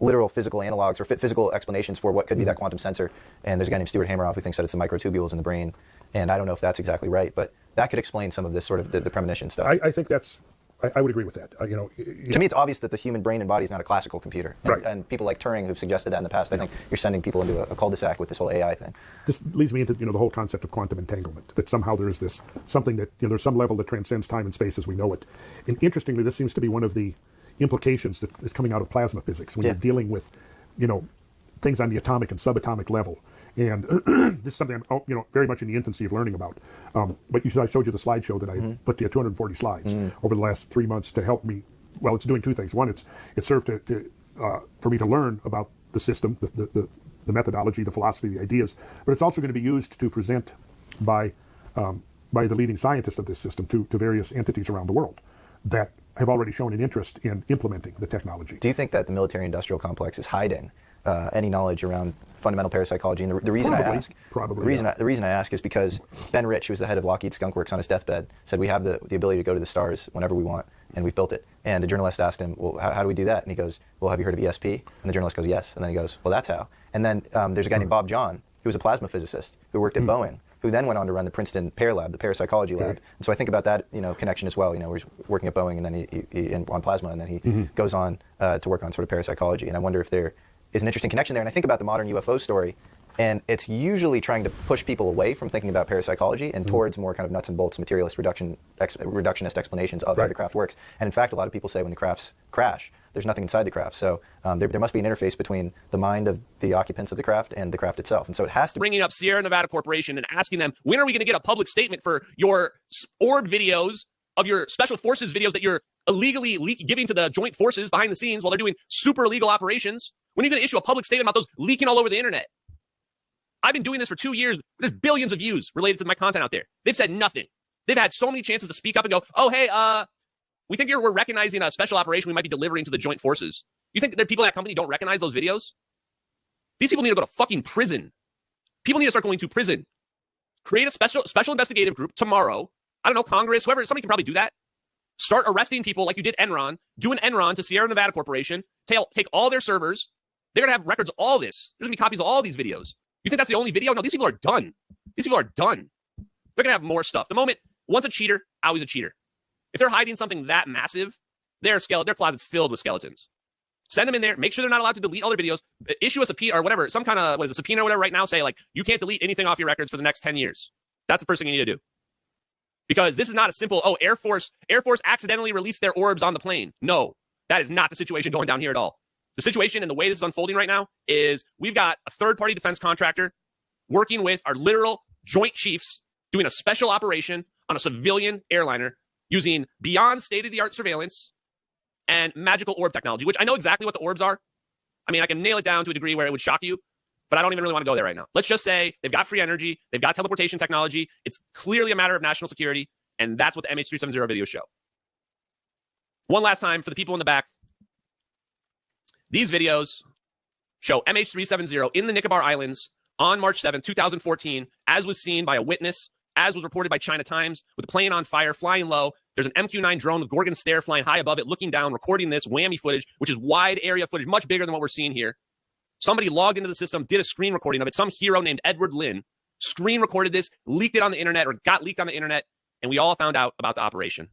literal physical analogs or physical explanations for what could be that quantum sensor. And there's a guy named Stuart Hameroff who thinks that it's the microtubules in the brain. And I don't know if that's exactly right, but that could explain some of this sort of the premonition stuff. I think I would agree with that. To me, it's obvious that the human brain and body is not a classical computer. And, right. And people like Turing who've suggested that in the past, I think you're sending people into a cul-de-sac with this whole AI thing. This leads me into the whole concept of quantum entanglement, that somehow there is this something that there's some level that transcends time and space as we know it. And interestingly, this seems to be one of the implications that is coming out of plasma physics when you're dealing with things on the atomic and subatomic level. And this is something I'm very much in the infancy of learning about. But I showed you the slideshow that I put together, 240 slides over the last 3 months to help me. Well, it's doing two things. One, it served for me to learn about the system, the methodology, the philosophy, the ideas. But it's also going to be used to present by the leading scientists of this system to various entities around the world that have already shown an interest in implementing the technology. Do you think that the military-industrial complex is hiding any knowledge around fundamental parapsychology? And the reason the reason I ask is because Ben Rich, who was the head of Lockheed Skunk Works on his deathbed, said we have the ability to go to the stars whenever we want, and we've built it. And the journalist asked him, well, how do we do that? And he goes, well, have you heard of ESP? And the journalist goes, yes. And then he goes, well, that's how. And then there's a guy named Bob John, who was a plasma physicist, who worked at Boeing, who then went on to run the Princeton Pear Lab, the parapsychology lab. And so I think about that, connection as well. Where he's working at Boeing, and then he on plasma, and then he goes on to work on sort of parapsychology. And I wonder if there is an interesting connection there. And I think about the modern UFO story, and it's usually trying to push people away from thinking about parapsychology and towards more kind of nuts and bolts, materialist, reductionist explanations of how the craft works. And in fact, a lot of people say when the crafts crash, there's nothing inside the craft. So there must be an interface between the mind of the occupants of the craft and the craft itself. And so it has to bringing up Sierra Nevada Corporation and asking them, when are we going to get a public statement for your orb videos, of your special forces videos that you're illegally giving to the joint forces behind the scenes while they're doing super illegal operations? When are you going to issue a public statement about those leaking all over the internet? I've been doing this for 2 years. There's billions of views related to my content out there. They've said nothing. They've had so many chances to speak up and go, oh, hey, we think we're recognizing a special operation we might be delivering to the joint forces. You think that people in that company don't recognize those videos? These people need to go to fucking prison. People need to start going to prison. Create a special investigative group tomorrow. I don't know, Congress, whoever, somebody can probably do that. Start arresting people like you did Enron. Do an Enron to Sierra Nevada Corporation. Take all their servers. They're going to have records of all this. There's going to be copies of all these videos. You think that's the only video? No, these people are done. These people are done. They're going to have more stuff. The moment, once a cheater, always a cheater. If they're hiding something that massive, their closet's filled with skeletons. Send them in there. Make sure they're not allowed to delete all their videos. Issue a subpoena or whatever, some kind of, subpoena or whatever right now. Say, you can't delete anything off your records for the next 10 years. That's the first thing you need to do. Because this is not a simple, Air Force accidentally released their orbs on the plane. No, that is not the situation going down here at all. The situation and the way this is unfolding right now is we've got a third-party defense contractor working with our literal joint chiefs doing a special operation on a civilian airliner using beyond state-of-the-art surveillance and magical orb technology, which I know exactly what the orbs are. I mean, I can nail it down to a degree where it would shock you, but I don't even really want to go there right now. Let's just say they've got free energy, they've got teleportation technology. It's clearly a matter of national security, and that's what the MH370 videos show. One last time for the people in the back. These videos show MH370 in the Nicobar Islands on March 7, 2014, as was seen by a witness, as was reported by China Times, with the plane on fire, flying low. There's an MQ-9 drone with Gorgon Stare flying high above it, looking down, recording this whammy footage, which is wide area footage, much bigger than what we're seeing here. Somebody logged into the system, did a screen recording of it. Some hero named Edward Lin screen recorded this, leaked it on the internet, or got leaked on the internet, and we all found out about the operation.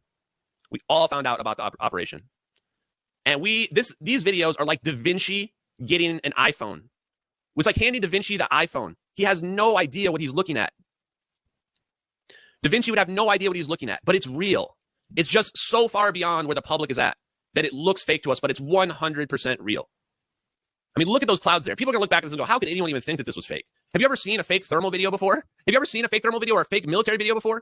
And these videos are like Da Vinci getting an iPhone. It was like handing Da Vinci the iPhone. He has no idea what he's looking at. Da Vinci would have no idea what he's looking at, but it's real. It's just so far beyond where the public is at that it looks fake to us, but it's 100% real. I mean, look at those clouds there. People are going to look back at this and go, how could anyone even think that this was fake? Have you ever seen a fake thermal video before? Have you ever seen a fake thermal video or a fake military video before?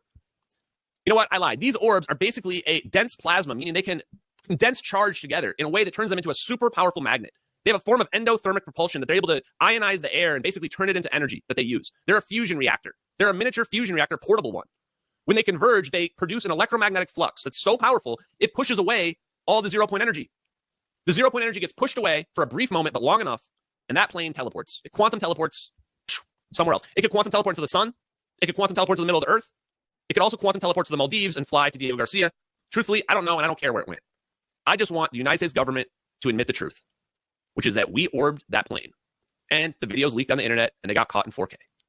You know what? I lied. These orbs are basically a dense plasma, meaning they can condense charge together in a way that turns them into a super powerful magnet. They have a form of endothermic propulsion that they're able to ionize the air and basically turn it into energy that they use. They're a fusion reactor. They're a miniature fusion reactor, portable one. When they converge, they produce an electromagnetic flux that's so powerful, it pushes away all the zero-point energy. The zero-point energy gets pushed away for a brief moment, but long enough, and that plane teleports. It quantum teleports somewhere else. It could quantum teleport to the sun. It could quantum teleport to the middle of the earth. It could also quantum teleport to the Maldives and fly to Diego Garcia. Truthfully, I don't know, and I don't care where it went. I just want the United States government to admit the truth. which is that we orbed that plane. And the videos leaked on the internet and they got caught in 4K.